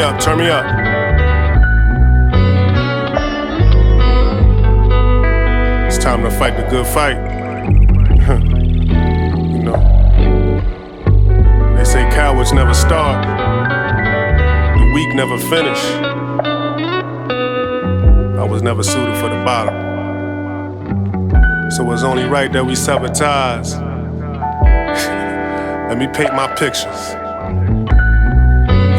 up, turn me up. It's time to fight the good fight. You know, they say cowards never start, the weak never finish. I was never suited for the bottom, so it's only right that we sever ties. Let me paint my pictures.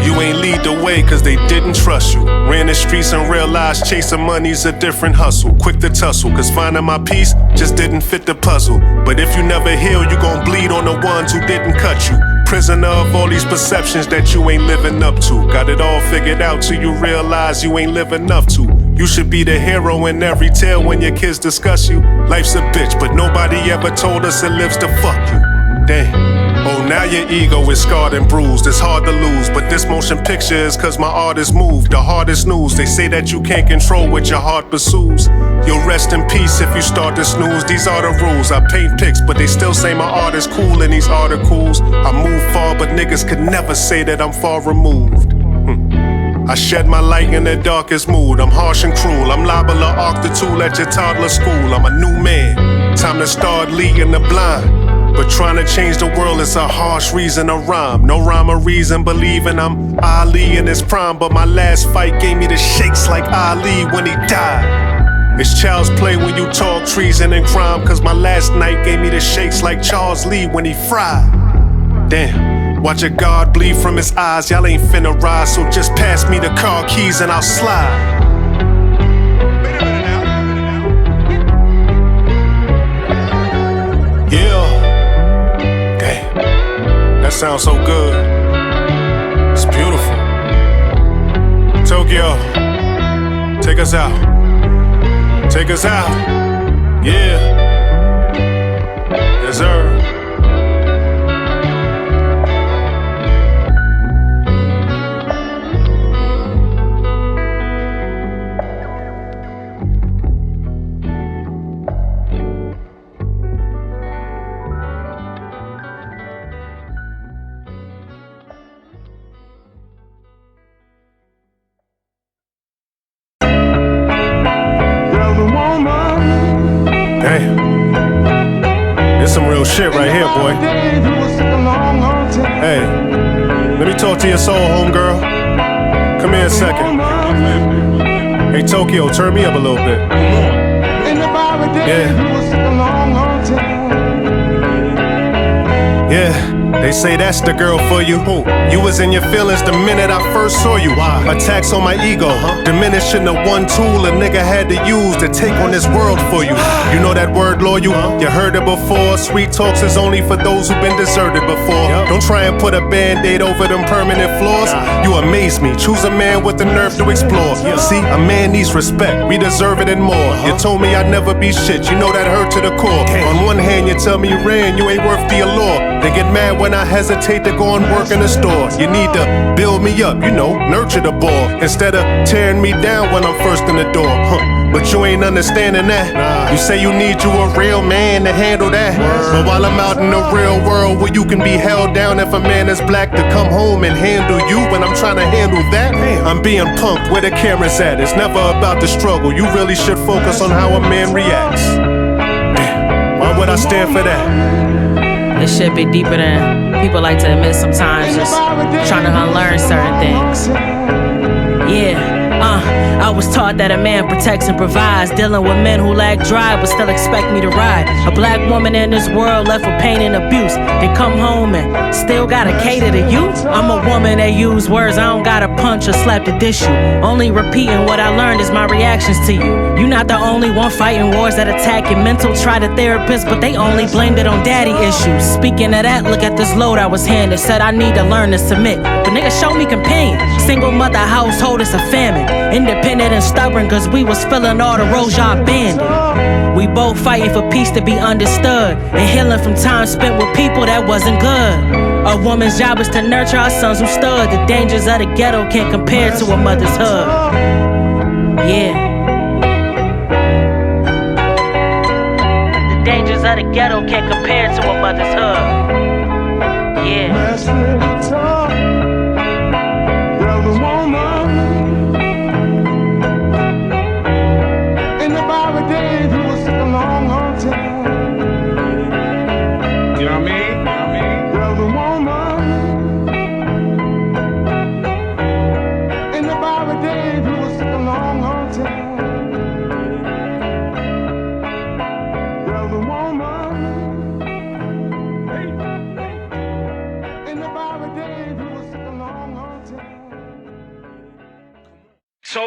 You ain't lead the way cause they didn't trust you. Ran the streets and realized chasing money's a different hustle. Quick to tussle cause finding my peace just didn't fit the puzzle. But if you never heal, you gon' bleed on the ones who didn't cut you. Prisoner of all these perceptions that you ain't living up to. Got it all figured out till you realize you ain't living up to. You should be the hero in every tale when your kids discuss you. Life's a bitch, but nobody ever told us it lives to fuck you. Damn. Oh, now your ego is scarred and bruised. It's hard to lose, but this motion picture is cause my art is moved. The hardest news, they say that you can't control what your heart pursues. You'll rest in peace if you start to snooze. These are the rules. I paint pics, but they still say my art is cool in these articles. I move far, but niggas could never say that I'm far removed. I shed my light in the darkest mood. I'm harsh and cruel. I'm liable to arc the tool at your toddler school. I'm a new man. Time to start leading the blind. But trying to change the world is a harsh reason to rhyme. No rhyme or reason believing I'm Ali in his prime. But my last fight gave me the shakes like Ali when he died. It's child's play when you talk treason and crime. Cause my last night gave me the shakes like Charles Lee when he fried. Damn, watch a God bleed from his eyes. Y'all ain't finna rise, so just pass me the car keys and I'll slide. Sounds so good. It's beautiful. Tokyo, take us out. Take us out. Yeah. Yes, sir. Some real shit right here, boy. Hey, let me talk to your soul, homegirl. Come here a second. Hey, Tokyo, turn me up a little bit. Yeah. Yeah. They say that's the girl for you. You was in your feelings the minute I first saw you. Attacks on my ego, diminishing the one tool a nigga had to use to take on this world for you. You know that word loyal? You heard it before. Sweet talks is only for those who've been deserted before. Don't try and put a band-aid over them permanent flaws. You amaze me. Choose a man with the nerve to explore. See, a man needs respect. We deserve it and more. You told me I'd never be shit. You know that hurt to the core. On one hand, you tell me you ran, you ain't worth the allure. They get mad when I hesitate to go and work in the store. You need to build me up, you know, nurture the ball, instead of tearing me down when I'm first in the door. But you ain't understanding that. You say you need you a real man to handle that. But while I'm out in the real world where you can be held down if a man is black to come home and handle you when I'm trying to handle that, I'm being punked where the camera's at. It's never about the struggle. You really should focus on how a man reacts. Damn, why would I stand for that? This shit be deeper than people like to admit sometimes, just trying to unlearn certain things. Yeah. I was taught that a man protects and provides, dealing with men who lack drive but still expect me to ride. A black woman in this world left with pain and abuse, then come home and still gotta cater to you. I'm a woman that use words, I don't gotta punch or slap to dish you. Only repeating what I learned is my reactions to you. You not the only one fighting wars that attack your mental. Try the therapist, but they only blamed it on daddy issues. Speaking of that, look at this load I was handed. Said I need to learn to submit, but nigga show me companion. Single mother household is a famine. Independent and stubborn cause we was filling all the roles y'all abandoned. We both fighting for peace to be understood, and healing from time spent with people that wasn't good. A woman's job is to nurture our sons who stood. The dangers of the ghetto can't compare to a mother's hood. Yeah. The dangers of the ghetto can't compare to a mother's hood. Yeah.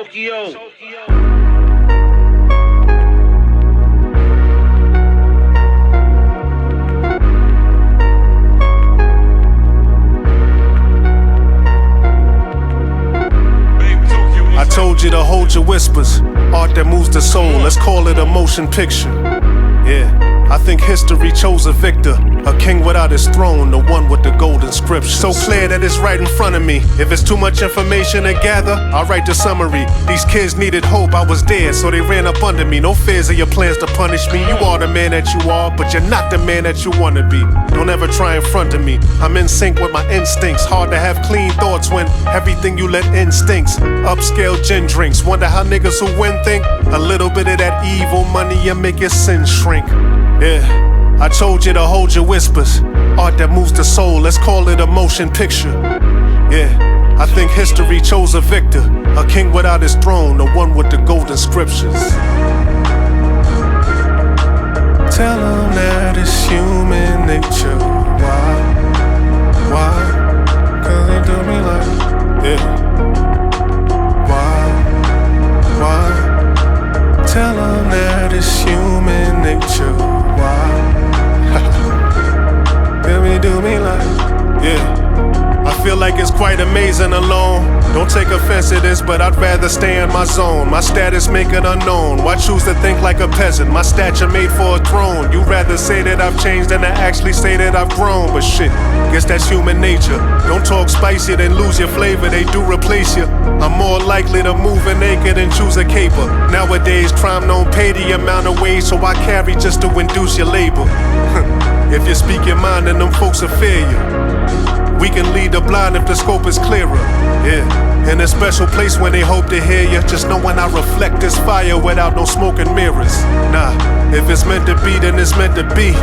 I told you to hold your whispers, art that moves the soul, let's call it a motion picture. Yeah, I think history chose a victor, a king without his throne, the one with the golden scripture. So clear that it's right in front of me. If it's too much information to gather, I'll write the summary. These kids needed hope, I was dead, so they ran up under me. No fears of your plans to punish me. You are the man that you are, but you're not the man that you wanna be. Don't ever try in front of me. I'm in sync with my instincts. Hard to have clean thoughts when everything you let instincts. Upscale gin drinks. Wonder how niggas who win think a little bit of that evil money and make your sins shrink. Yeah, I told you to hold your whispers, art that moves the soul, let's call it a motion picture. Yeah, I think history chose a victor, a king without his throne, the one with the golden scriptures. Tell him that it's human nature. Why? Cause they do me like, yeah. Why? Tell him that it's human nature. Why? Do me like, yeah. I feel like it's quite amazing alone. Don't take offense to this, but I'd rather stay in my zone. My status make it unknown. Why choose to think like a peasant? My stature made for a throne. You rather say that I've changed than to actually say that I've grown. But shit, guess that's human nature. Don't talk spicy, then lose your flavor. They do replace you. I'm more likely to move in naked than choose a caper. Nowadays, crime don't pay the amount of wage, so I carry just to induce your labor. If you speak your mind, then them folks will fear you. We can lead the blind if the scope is clearer. Yeah, in a special place when they hope to hear you. Just know when I reflect this fire without no smoke and mirrors. Nah, if it's meant to be, then it's meant to be.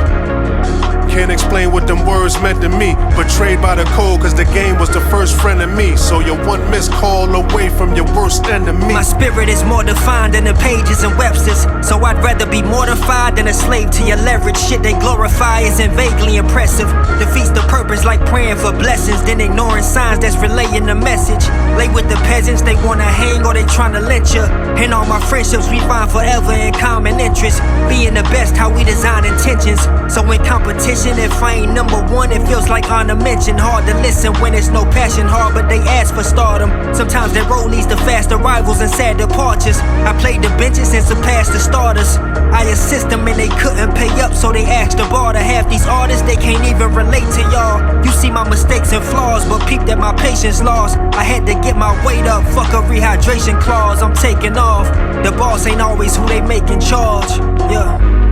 Can't explain what them words meant to me. Betrayed by the code, cause the game was the first friend of me. So you're one missed call away from your worst enemy. My spirit is more defined than the pages and Webster's. So I'd rather be mortified than a slave to your leverage. Shit they glorify isn't vaguely impressive. Defeats the purpose like praying for blessings, then ignoring signs that's relaying the message. Lay with the peasants, they wanna hang or they tryna lynch ya. And all my friendships we find forever in common interest. Being the best how we design intentions. So in competition, if I ain't number one, it feels like honor mention. Hard to listen when it's no passion, hard but they ask for stardom. Sometimes that road leads to fast arrivals and sad departures. I played the benches and surpassed the starters. I assist them and they couldn't pay up, so they asked the bar to have these artists. They can't even relate to y'all. You see my mistakes and flaws, but peep that my patience lost. I had to get my weight up, fuck a rehydration clause. I'm taking off. The boss ain't always who they make in charge. Yeah.